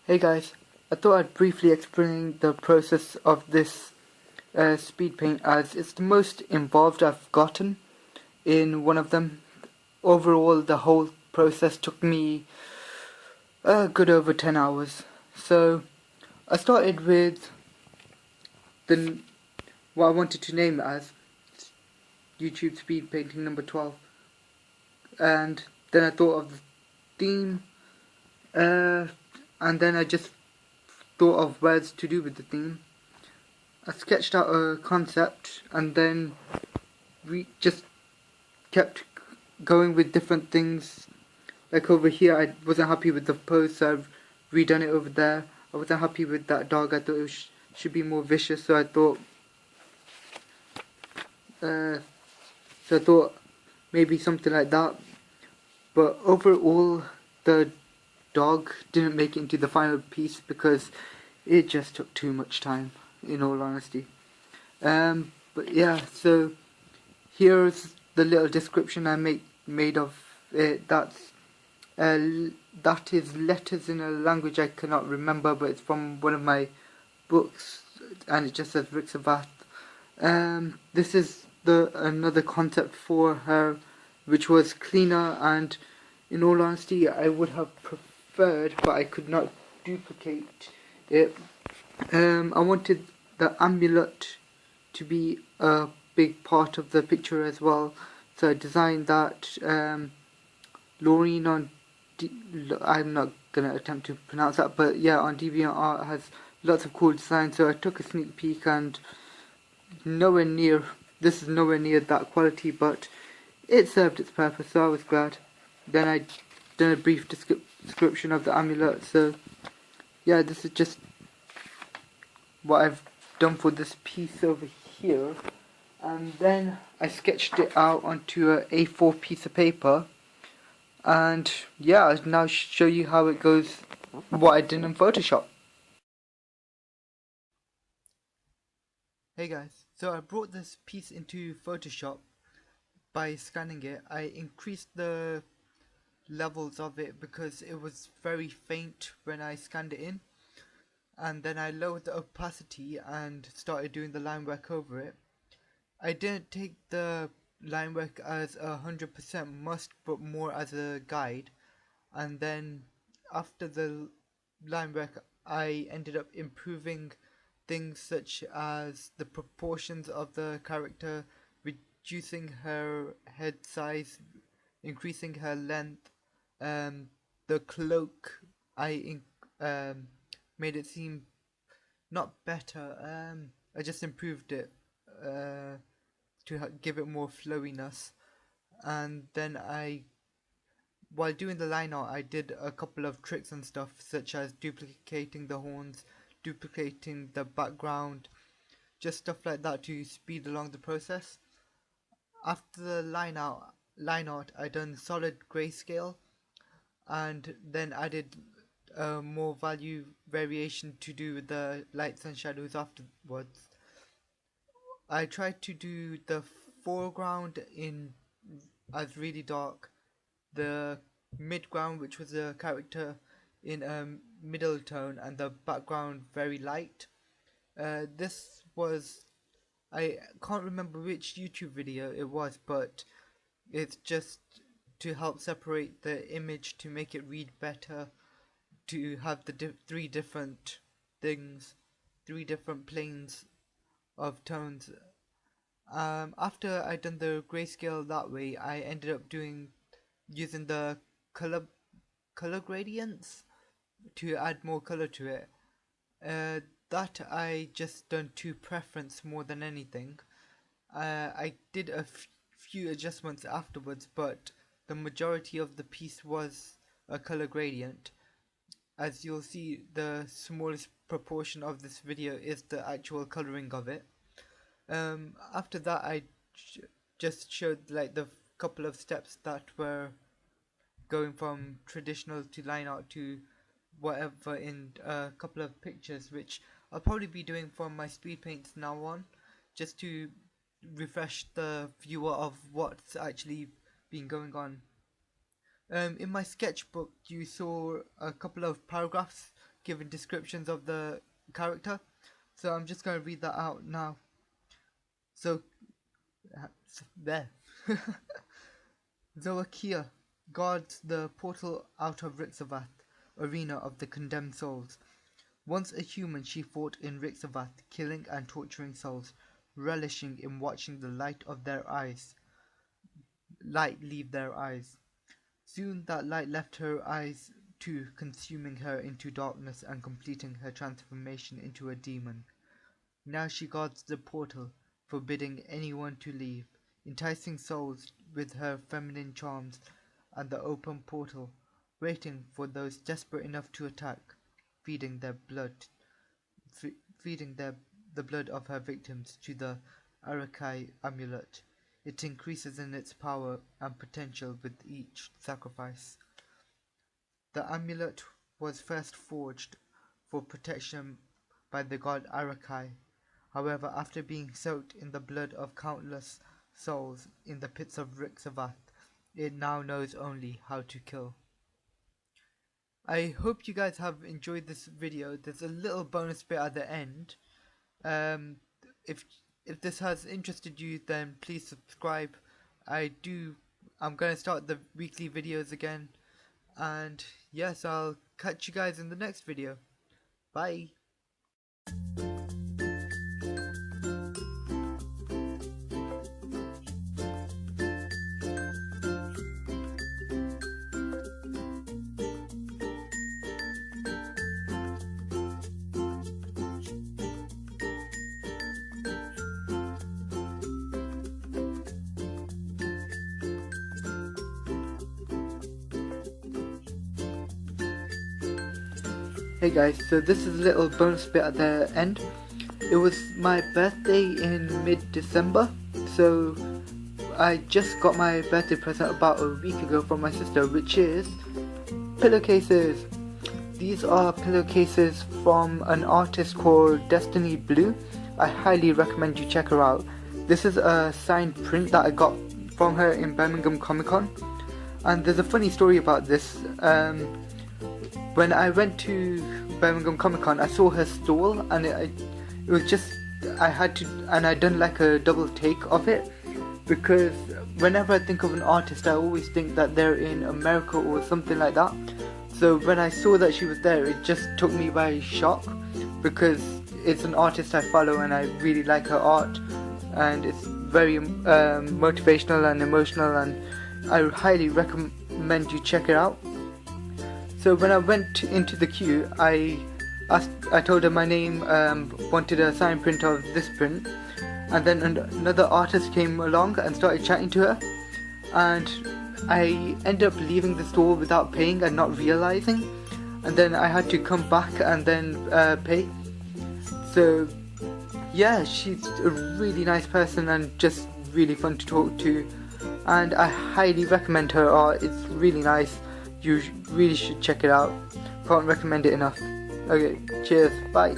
Hey guys, I thought I'd briefly explain the process of this Speedpaint as it's the most involved I've gotten in one of them. Overall, the whole process took me a good over 10 hours. So I started with the what I wanted to name it as YouTube Speed Painting number 12, and then I thought of the theme, and then I just thought of words to do with the theme. I sketched out a concept and then we just kept going with different things. Like over here, I wasn't happy with the pose, so I've redone it over there. I wasn't happy with that dog. I thought it should be more vicious, so I thought, uh, maybe something like that. But overall, the dog didn't make it into the final piece because it just took too much time, in all honesty. But yeah, so here's the little description I made of it. That is letters in a language I cannot remember, but it's from one of my books, and it just says Rixabath. This is another concept for her, which was cleaner, and in all honesty, I would have preferred, but I could not duplicate it. I wanted the amulet to be a big part of the picture as well, so I designed that. Laureen on I'm not gonna attempt to pronounce that, but yeah, on DeviantArt has lots of cool designs. So I took a sneak peek, and this is nowhere near that quality, but it served its purpose, so I was glad. Then I done a brief description of the amulet. So yeah, this is just what I've done for this piece over here, and then I sketched it out onto a A4 piece of paper, and yeah, I'll now show you how it goes, what I did in Photoshop. Hey guys, so I brought this piece into Photoshop by scanning it. I increased the levels of it because it was very faint when I scanned it in, and then I lowered the opacity and started doing the line work over it. I didn't take the line work as 100% must, but more as a guide, and then after the line work I ended up improving things such as the proportions of the character, reducing her head size, increasing her length. The cloak, I made it seem not better. I just improved it to give it more flowiness. And then while doing the line art, I did a couple of tricks and stuff, such as duplicating the horns, duplicating the background, just stuff like that to speed along the process. After the line art, I done solid grayscale, and then added more value variation to do with the lights and shadows afterwards. I tried to do the foreground as really dark, the midground, which was a character, in a middle tone, and the background very light. This was, I can't remember which YouTube video it was, but it's just to help separate the image to make it read better, to have the three different things, three different planes of tones. After I done the grayscale that way, I ended up using the color gradients to add more color to it. That I just done to preference more than anything. I did a few adjustments afterwards, but the majority of the piece was a color gradient. As you'll see, the smallest proportion of this video is the actual coloring of it. After that, I just showed like the couple of steps that were going from traditional to line art to whatever in a couple of pictures, which I'll probably be doing from my speed paints now on, just to refresh the viewer of what's actually been going on. In my sketchbook, you saw a couple of paragraphs giving descriptions of the character, so I'm just going to read that out now. So there. Zoakia guards the portal out of Rixavath, arena of the condemned souls. Once a human, she fought in Rixavath, killing and torturing souls, relishing in watching the light leave their eyes. Soon that light left her eyes too, consuming her into darkness and completing her transformation into a demon. Now she guards the portal, forbidding anyone to leave, enticing souls with her feminine charms and the open portal, waiting for those desperate enough to attack, feeding the blood of her victims to the Arakai amulet. It increases in its power and potential with each sacrifice. The amulet was first forged for protection by the god Arakai. However, after being soaked in the blood of countless souls in the pits of Rixavath, it now knows only how to kill. I hope you guys have enjoyed this video. There's a little bonus bit at the end. If this has interested you, then please subscribe. I'm going to start the weekly videos again. And yes, I'll catch you guys in the next video. Bye. Hey guys, so this is a little bonus bit at the end. It was my birthday in mid-December, so I just got my birthday present about a week ago from my sister, which is pillowcases. These are pillowcases from an artist called Destiny Blue. I highly recommend you check her out. This is a signed print that I got from her in Birmingham Comic Con, and there's a funny story about this. When I went to Birmingham Comic Con, I saw her stall, and it was just, I'd done like a double take of it, because whenever I think of an artist, I always think that they're in America or something like that. So when I saw that she was there, it just took me by shock, because it's an artist I follow and I really like her art, and it's very motivational and emotional, and I highly recommend you check it out. So when I went into the queue, I told her my name, wanted a signed print of this print, and then another artist came along and started chatting to her, and I ended up leaving the store without paying and not realizing, and then I had to come back and then pay. So yeah, she's a really nice person and just really fun to talk to, and I highly recommend her art. It's really nice. You really should check it out. Can't recommend it enough. Okay, cheers, bye.